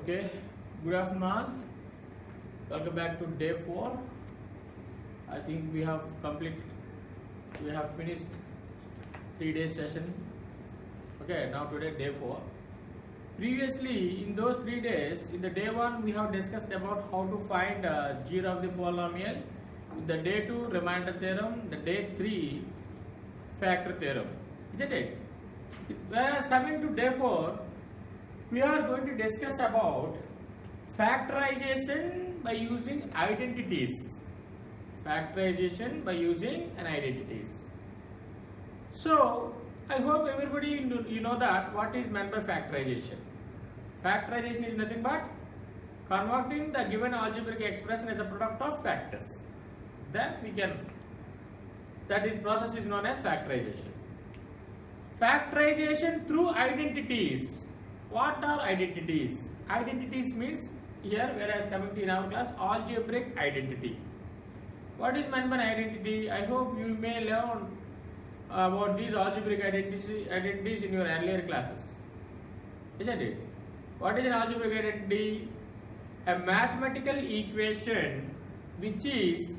Okay, good afternoon. Welcome back to day 4. I think we have finished 3 days session. Okay, now today day 4. Previously, in those 3 days, in the day 1 we have discussed about how to find G of the polynomial. In the day 2 remainder theorem, the day 3 factor theorem. Isn't it? Whereas coming to day 4, we are going to discuss about factorization by using identities. Factorization by using an identities. So, I hope everybody you know that what is meant by factorization. Factorization is nothing but converting the given algebraic expression as a product of factors. Then we can, that process is known as factorization. Factorization through identities. What are identities? Identities means here, whereas coming to in our class, algebraic identity. What is meant by identity? I hope you may learn about these algebraic identities in your earlier classes. Isn't it? What is an algebraic identity? A mathematical equation which is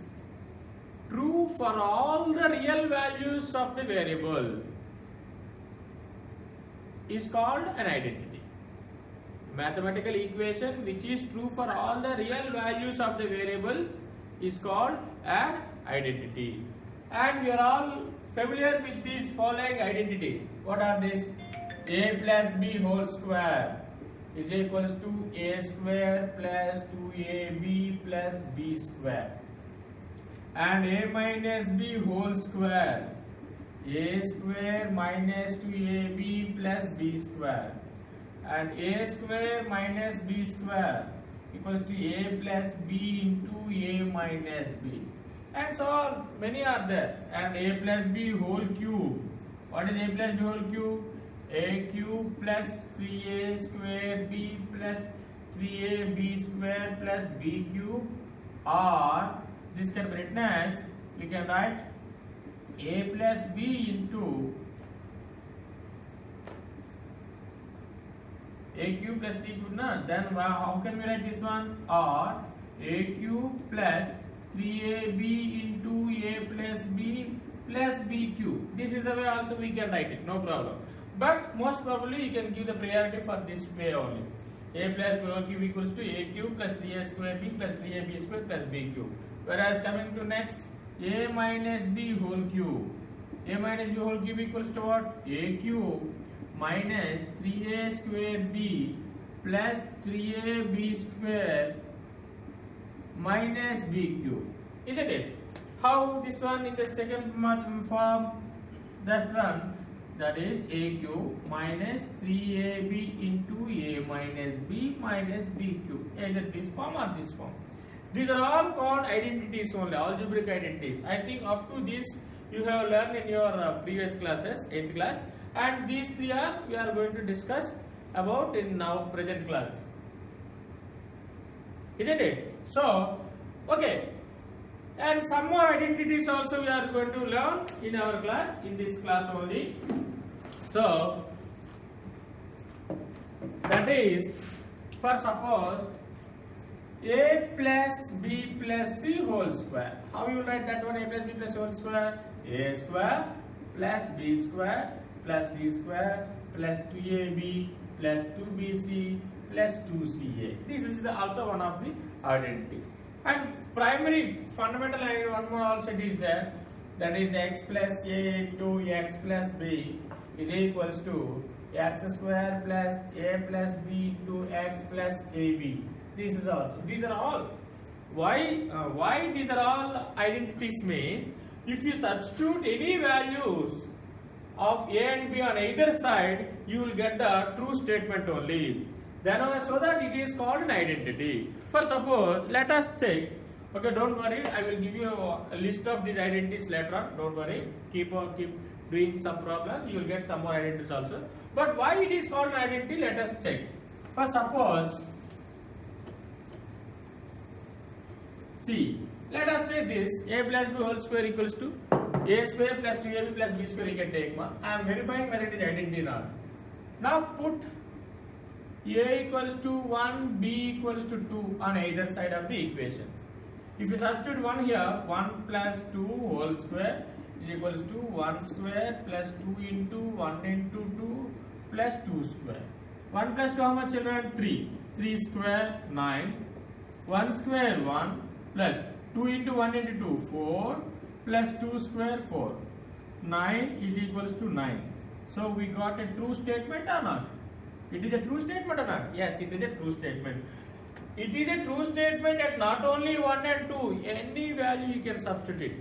true for all the real values of the variable is called an identity. Mathematical equation which is true for all the real values of the variable is called an identity. And we are all familiar with these following identities. What are these? A plus b whole square is equals to a square plus 2ab plus b square. And a minus b whole square, a square minus 2ab plus b square. And a square minus b square equals to a plus b into a minus b. And so on, many are there. And a plus b whole cube. What is a plus b whole cube? A cube plus 3a square b plus 3ab square plus b cube. Or this can be written as, we can write a plus b into a cube plus b cube, na? Then how can we write this one? Or a cube plus 3ab into a plus b cube. This is the way also we can write it, no problem. But most probably you can give the priority for this way only. A plus b whole cube equals to a cube plus 3a square b plus 3ab square plus b cube. Whereas coming to next, a minus b whole cube. A minus b whole cube equals to what? A cube minus 3a square b plus 3ab square minus b cube. Isn't it? How this one in the second form? That one, that is a cube minus 3ab into a minus b cube. Either this form or this form. These are all called identities only, algebraic identities. I think up to this you have learned in your previous classes, 8th class. And these three are we are going to discuss about in now present class. Isn't it? So, okay. And some more identities also we are going to learn in our class, in this class only. So, that is, for suppose a plus b plus c whole square. How you write that one? A plus b plus whole square? A square plus b square plus c square plus 2ab plus 2bc plus 2ca. This is also one of the identity. And primary fundamental identity, one more also it is there. That is x plus a into x plus b is equals to x square plus a plus b into x plus ab. This is also. These are all. Why these are all identities means, if you substitute any values of a and b on either side, you will get the true statement only. Then so that it is called an identity. For suppose, let us check. Okay, don't worry. I will give you a list of these identities later on. Don't worry. Keep doing some problems. You will get some more identities also. But why it is called an identity? Let us check. For suppose, see. Let us take this. A plus b whole square equals to a square plus 2ab plus b square. You can take. I am verifying whether it is identity or not. Now put A equals to 1, B equals to 2 on either side of the equation. If you substitute 1 here, 1 plus 2 whole square is equals to 1 square plus 2 into 1 into 2 plus 2 square. 1 plus 2 how much children? 3. 3 square 9. 1 square 1 plus 2 into 1 into 2 4 plus 2 square 4. 9 is equals to 9. So we got a true statement or not? It is a true statement or not? Yes, it is a true statement. It is a true statement at not only 1 and 2, any value you can substitute.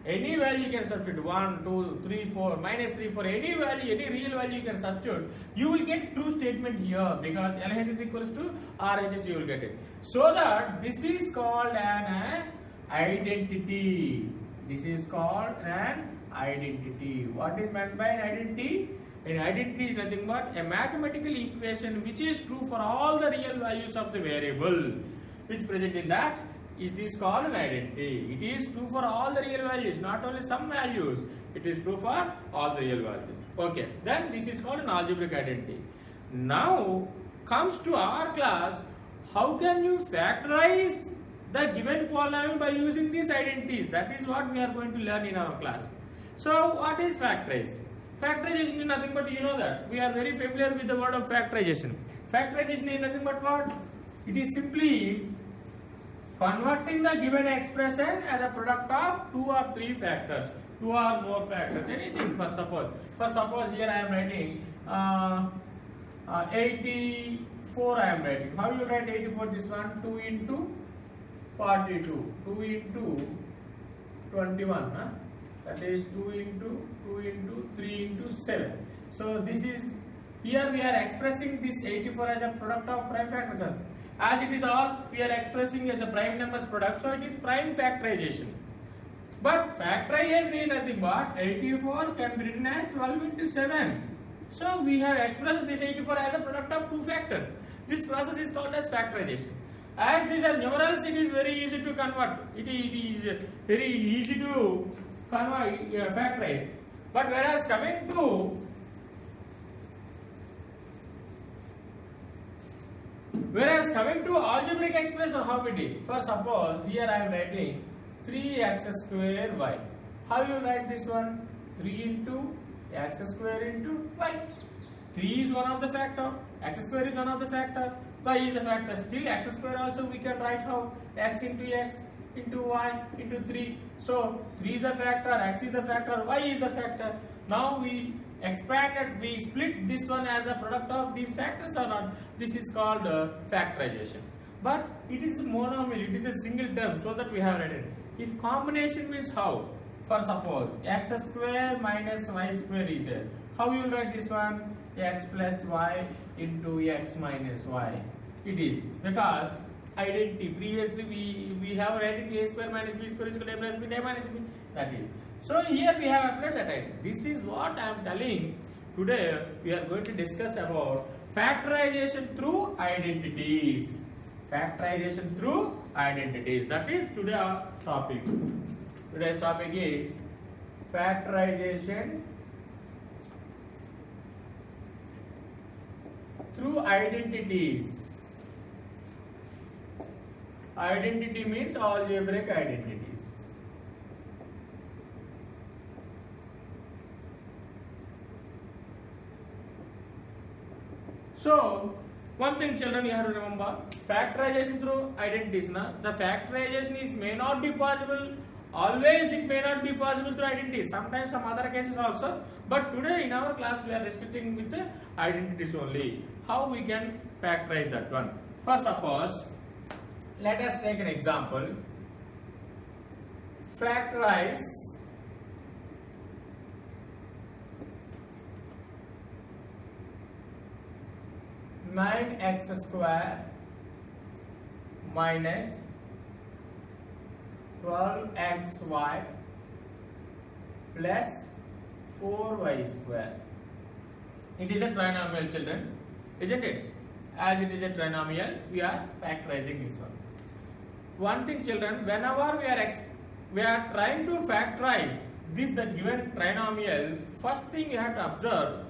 Any value you can substitute, 1, 2, 3, 4, minus 3, 4, any value, any real value you can substitute, you will get true statement here because LHS is equals to RHS, you will get it. So that this is called an identity. This is called an identity. What is meant by an identity? An identity is nothing but a mathematical equation which is true for all the real values of the variable which present in that. It is called an identity. It is true for all the real values, not only some values. It is true for all the real values. Okay, then this is called an algebraic identity. Now comes to our class, how can you factorize the given polynomial by using these identities? That is what we are going to learn in our class. So what is factorization? Factorization is nothing but, you know that. We are very familiar with the word of factorization. Factorization is nothing but what? It is simply converting the given expression as a product of 2 or 3 factors, 2 or more factors, anything. For suppose here I am writing 84 I am writing. How you write 84? This one 2 into 42, 2 into 21. That is 2 into 3 into 7. So this is, here we are expressing this 84 as a product of prime factors. As it is all, we are expressing as a prime numbers product, so it is prime factorization. But factorization is nothing but 84 can be written as 12 into 7. So we have expressed this 84 as a product of 2 factors. This process is called as factorization. As these are numerals, it is very easy to convert. It is very easy to convert, factorize. But whereas coming to algebraic expression, how it is? For suppose here I am writing 3x square y. How you write this one? 3 into x square into y. 3 is one of the factor, x square is one of the factor, y is a factor. Still x square also we can write how? X into y into 3. So 3 is the factor, x is the factor, y is the factor. Now we expanded, we split this one as a product of these factors or not. This is called factorization. But it is monomial, it is a single term, so that we have written. If combination means how? For suppose x square minus y square is there. How you will write this one? X plus y into x minus y. It is because identity. Previously we have written a square minus b square is equal to a plus b, a minus b. That is. So here we have applied that identity. This is what I am telling. Today we are going to discuss about factorization through identities. Factorization through identities. That is today our topic. Today's topic is factorization through identities. Identity means algebraic identities. So, one thing children you have to remember, factorization through identities. The factorization may not be possible, always it may not be possible through identities, sometimes some other cases also, but today in our class we are restricting with the identities only. How we can factorize that one? For suppose, let us take an example. Factorize 9x square minus 12xy plus 4y square. It is a trinomial, children, isn't it? As it is a trinomial, we are factorizing this one. One thing, children, whenever we are trying to factorize this the given trinomial, first thing you have to observe,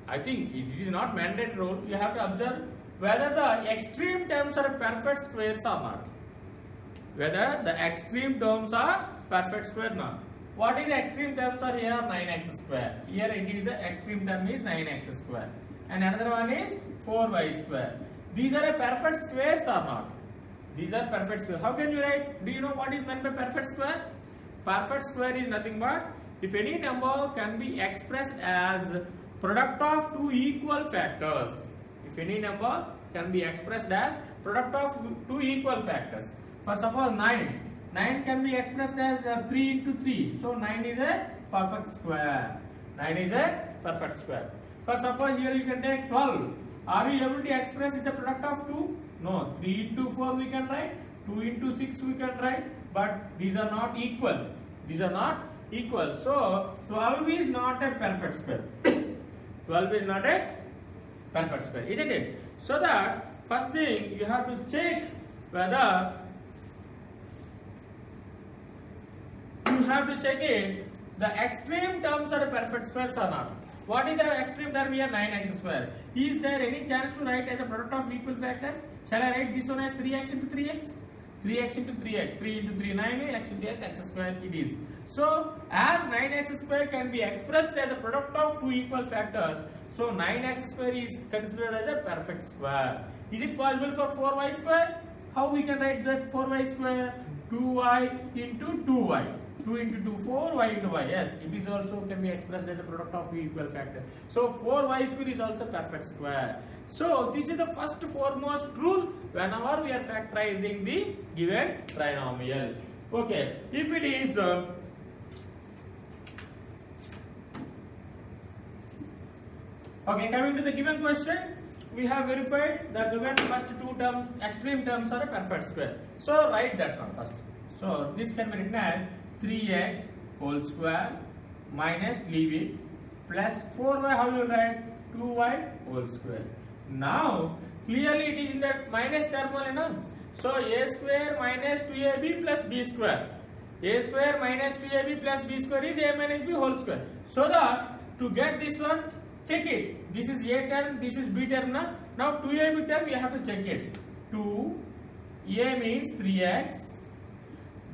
I think it is not mandatory rule, you have to observe whether the extreme terms are perfect squares or not. Whether the extreme terms are perfect square or not. What is the extreme terms are here? 9x square. Here it is the extreme term is 9x square. And another one is 4y square. These are a perfect squares or not? These are perfect square. How can you write? Do you know what is meant by perfect square? Perfect square is nothing but if any number can be expressed as product of two equal factors. If any number can be expressed as product of two equal factors. For suppose 9. 9 can be expressed as 3 into 3. So 9 is a perfect square. 9 is a perfect square. For suppose here you can take 12. Are you able to express it a product of 2? No. 3 into 4 we can write. 2 into 6 we can write. But these are not equals. These are not equal. So 12 is not a perfect square. 12 is not a perfect square, isn't it? So that first thing you have to check whether the extreme terms are perfect squares or not. What is the extreme term here? 9x square. Is there any chance to write as a product of equal factors? Shall I write this one as 3x into 3x? 3x into 3x, 3 into 3, 9, x into x square it is. So, as 9x square can be expressed as a product of two equal factors, so 9x square is considered as a perfect square. Is it possible for 4y square? How we can write that 4y square? 2y into 2y. 2 into 2, 4y into y. Yes, it is also can be expressed as a product of equal factor. So 4y square is also perfect square. So this is the first foremost rule whenever we are factorizing the given trinomial. Okay, if it is okay, coming to the given question, we have verified the given first two terms, extreme terms are a perfect square. So write that one first. So this can be written as 3x whole square minus leave it plus 4y, how you write? 2y whole square. Now clearly it is in that minus term only now. So a square minus 2ab plus b square. A square minus 2ab plus b square is a minus b whole square. So that to get this one, check it. This is a term, this is b term now. Now 2ab term you have to check it. 2, a means 3x,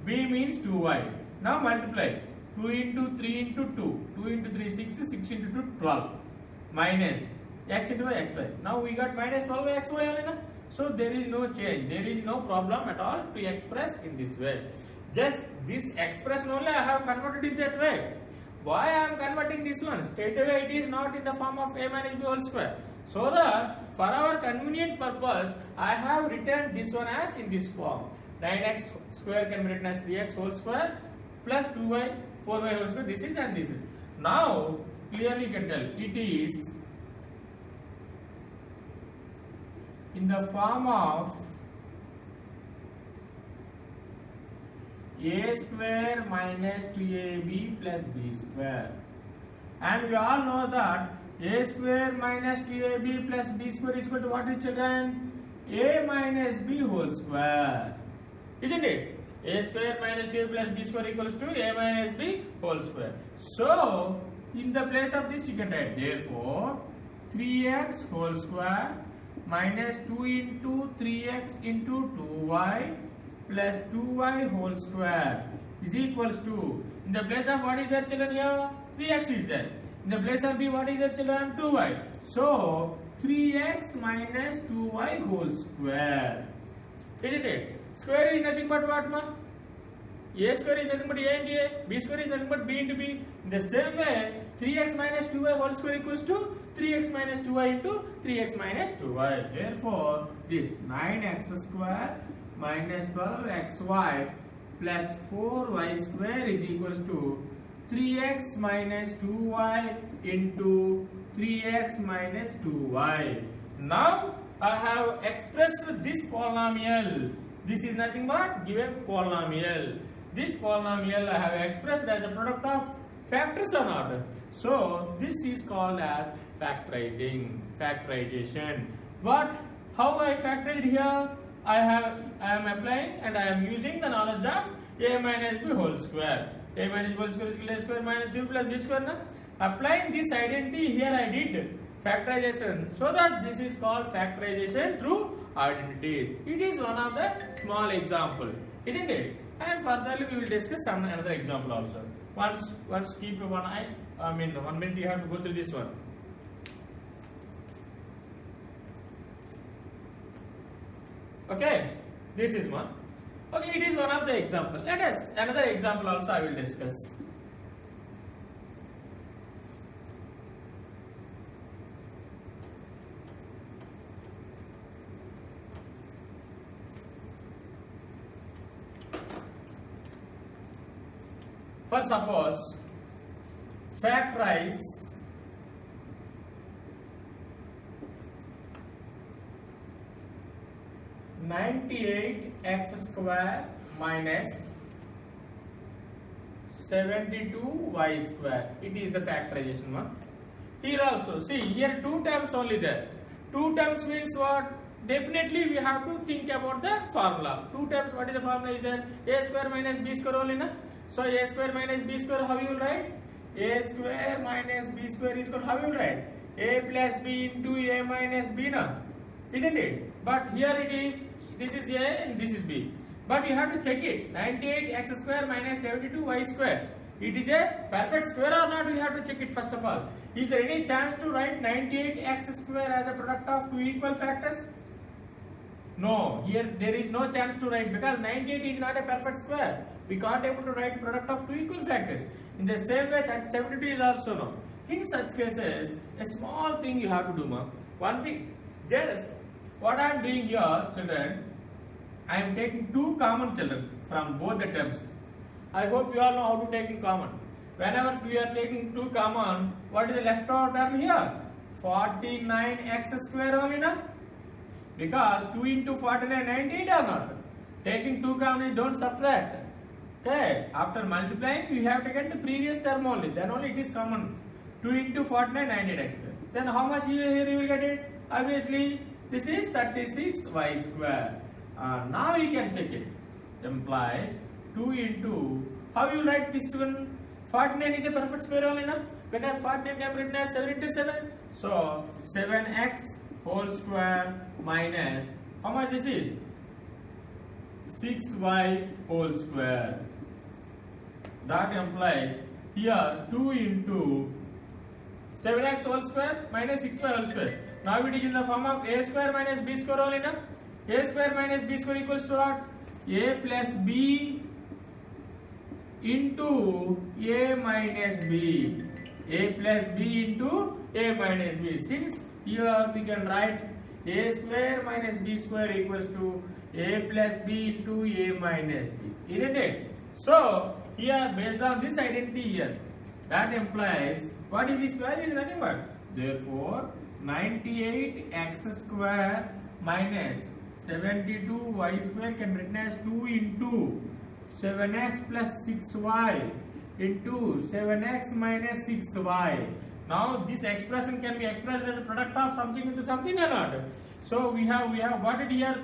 b means 2y. Now multiply 2 into 3 into 2, 2 into 3 6, 6 into 2 12 minus x into y x y. Now we got minus 12 x y only na? So there is no change, there is no problem at all to express in this way. Just this expression only I have converted in that way. Why I am converting this one? Straight away it is not in the form of a minus b whole square. So that for our convenient purpose I have written this one as in this form. 9x square can be written as 3x whole square plus 2y, 4y whole square, this is and this is. Now clearly you can tell it is in the form of a square minus 2ab plus b square. And we all know that a square minus 2ab plus b square is equal to what is children? A minus b whole square. Isn't it? A square minus 2ab plus b square equals to a minus b whole square. So, in the place of this you can write therefore 3x whole square minus 2 into 3x into 2y plus 2y whole square is equals to, in the place of what is there children here? 3x is there. In the place of b what is there children? 2y. So 3x minus 2y whole square. Isn't it? Square is nothing but what ma? A square is nothing but a into a, b square is nothing but b into b. In the same way 3x minus 2y whole square equals to 3x minus 2y into 3x minus 2y. Therefore this 9x square minus 12xy plus 4y square is equals to 3x minus 2y into 3x minus 2y. Now I have expressed this polynomial. This is nothing but given polynomial. This polynomial I have expressed as a product of factors or not. So this is called as factorization. But how I factored here? I am applying and I am using the knowledge of a minus b whole square. A minus b whole square is equal to a square minus 2 plus b square. Na? Applying this identity here I did factorization. So that this is called factorization through identities. It is one of the small example, isn't it? And furtherly we will discuss some another example also. Once keep one eye. 1 minute you have to go through this one. Okay, this is one. Okay, it is one of the example. Let us another example also I will discuss. For suppose factorize 98x square minus 72y square. It is the factorization one. Here also, see here two terms only there. Two terms means what? Definitely we have to think about the formula. Two terms, what is the formula is there? A square minus b square only na? So a square minus b square, how you will write? A square minus b square is equal, how you will write? A plus b into a minus b na? Isn't it? But here it is, this is a and this is b. But you have to check it. 98x square minus 72y square. It is a perfect square or not? We have to check it first of all. Is there any chance to write 98x square as a product of two equal factors? No, here there is no chance to write because 98 is not a perfect square. We can't able to write product of two equal factors. In the same way that 72 is also no. In such cases, a small thing you have to do, ma. One thing, just what I am doing here, children, I am taking two common children from both the terms. I hope you all know how to take in common. Whenever we are taking two common, what is the left over term here? 49x square only, na? Because 2 into 49, 98 or not? Taking two common, don't subtract. Okay, after multiplying, you have to get the previous term only. Then only it is common. 2 into 49, 98x square. Then how much here you will get it? Obviously, this is 36y square. Now you can check it. Implies 2 into, how you write this one? 49 is a perfect square only, na? Because 49 can be written as 7 into 7. So 7x whole square minus, how much this is? 6y whole square. That implies here 2 into 7x whole square minus 6y whole square. Now it is in the form of a square minus b square only, na? A square minus b square equals to what? A plus b into a minus b. A plus b into a minus b. Since here we can write a square minus b square equals to a plus b into a minus b. Isn't it? So here based on this identity here, that implies what is this value? Is nothing but therefore 98x square minus 72y square can be written as 2 into 7x plus 6y into 7x minus 6y. Now this expression can be expressed as a product of something into something or not. So we have what it here?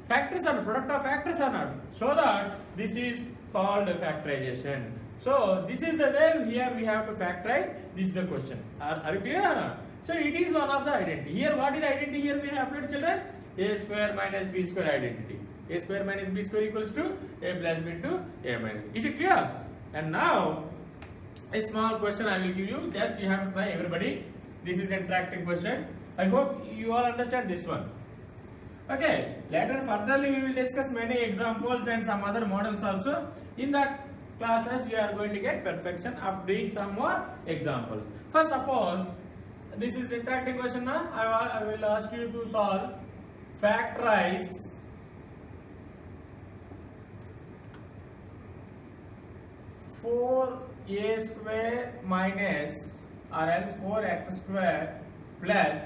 Factors or product of factors or not. So that this is called factorization. So this is the way here we have to factorize. This is the question. Are you clear or not? So it is one of the identity. Here what is the identity here we have applied, children? A square minus b square identity. A square minus b square equals to a plus b into a minus b. Is it clear? And now a small question I will give you. Just you have to try, everybody. This is an interactive question. I hope you all understand this one. Okay. Later furtherly we will discuss many examples and some other models also. In that classes you are going to get perfection of doing some more examples. For suppose this is interactive question now. I will ask you to solve factorize 4a square minus or else 4x square plus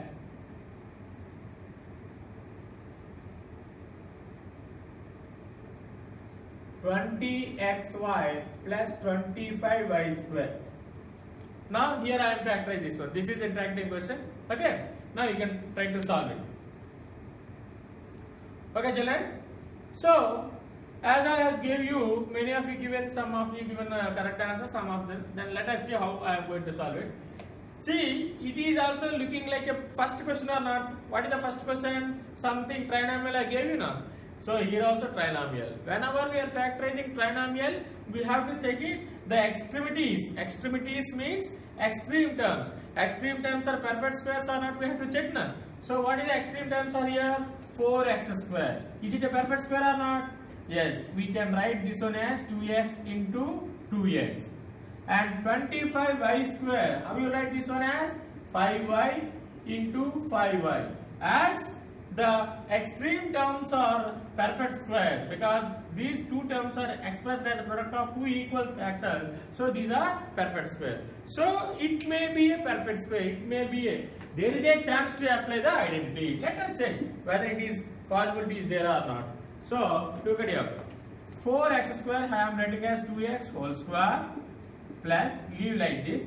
20xy plus 25y square. Now here I am factoring this one. This is interactive question. Okay. Now you can try to solve it. Okay, children. So as I have gave you, many of you given, some of you given correct answer, some of them. Then let us see how I am going to solve it. See, it is also looking like a first question or not. What is the first question? Something trinomial I gave you now. So here also trinomial. Whenever we are factorizing trinomial, we have to check it. The extremities. Extremities means extreme terms. Extreme terms are perfect squares or not? We have to check now. So what is the extreme terms are here? 4x square. Is it a perfect square or not? Yes. We can write this one as 2x into 2x. And 25y square. How you write this one as? 5y into 5y. As the extreme terms are perfect square, because these two terms are expressed as a product of two equal factors, so these are perfect squares. So it may be a perfect square, it may be a, there is a chance to apply the identity. Let us check whether it is possibility is there or not. So look at here, 4x square I am writing as 2x whole square plus, leave like this,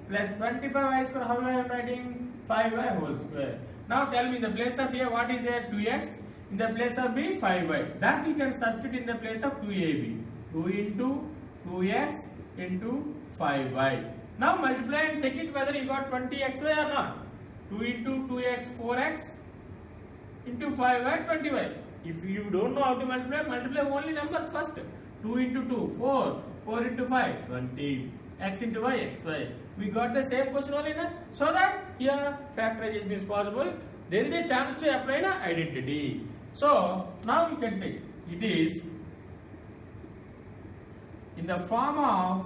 plus 25y square, how I am writing? 5y whole square. Now tell me, in the place of a, what is there? 2x. In the place of b, 5y. That we can substitute in the place of 2ab. 2 into 2x into 5y. Now multiply and check it whether you got 20xy or not. 2 into 2x, 4x into 5y, 20y. If you don't know how to multiply, multiply only numbers first. 2 into 2, 4. 4 into 5, 20. X into y, xy. We got the same question only now. So that here factorization is possible. There is a chance to apply an identity. So now we can take it is in the form of,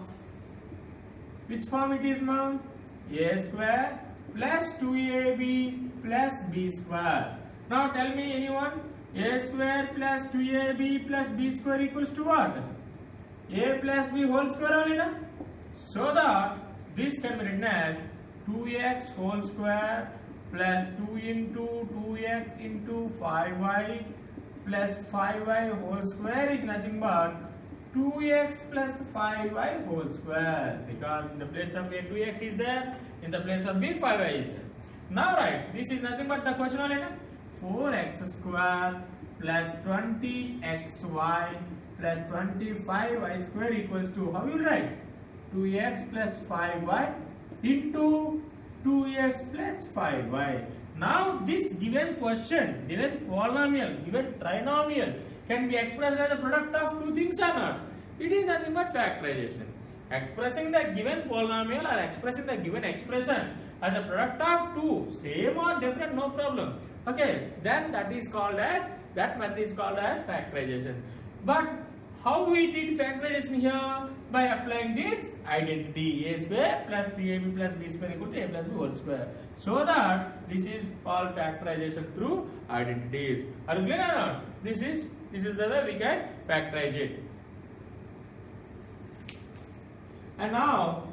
which form it is, ma'am? A square plus 2ab plus b square. Now tell me anyone, a square plus 2ab plus b square equals to what? A plus b whole square only, na? So that this can be written as 2x whole square plus 2 into 2x into 5y plus 5y whole square is nothing but 2x plus 5y whole square, because in the place of a 2x is there, in the place of b 5y is there. Now right, this is nothing but the question only, na? 4x square plus 20xy plus 25y square equals to, how you write? 2x plus 5y into 2x plus 5y. Now this given question, given polynomial, given trinomial can be expressed as a product of two things or not? It is nothing but factorization. Expressing the given polynomial or expressing the given expression as a product of two, same or different, no problem. Okay, then that is called as, that method is called as factorization. But how we did factorization here? By applying this identity, a square plus 3ab plus b square equal to a plus b whole square. So that this is called factorization through identities. Are you clear or not? This is the way we can factorize it. And now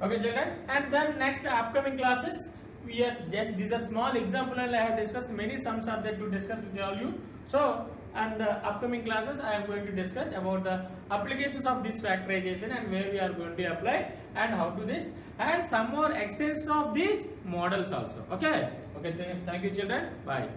okay children, and then next upcoming classes we are just, this is a small example and I have discussed many sums are there to discuss with all you. So and the upcoming classes I am going to discuss about the applications of this factorization and where we are going to apply and how to this, and some more extension of these models also. Okay, thank you children, bye.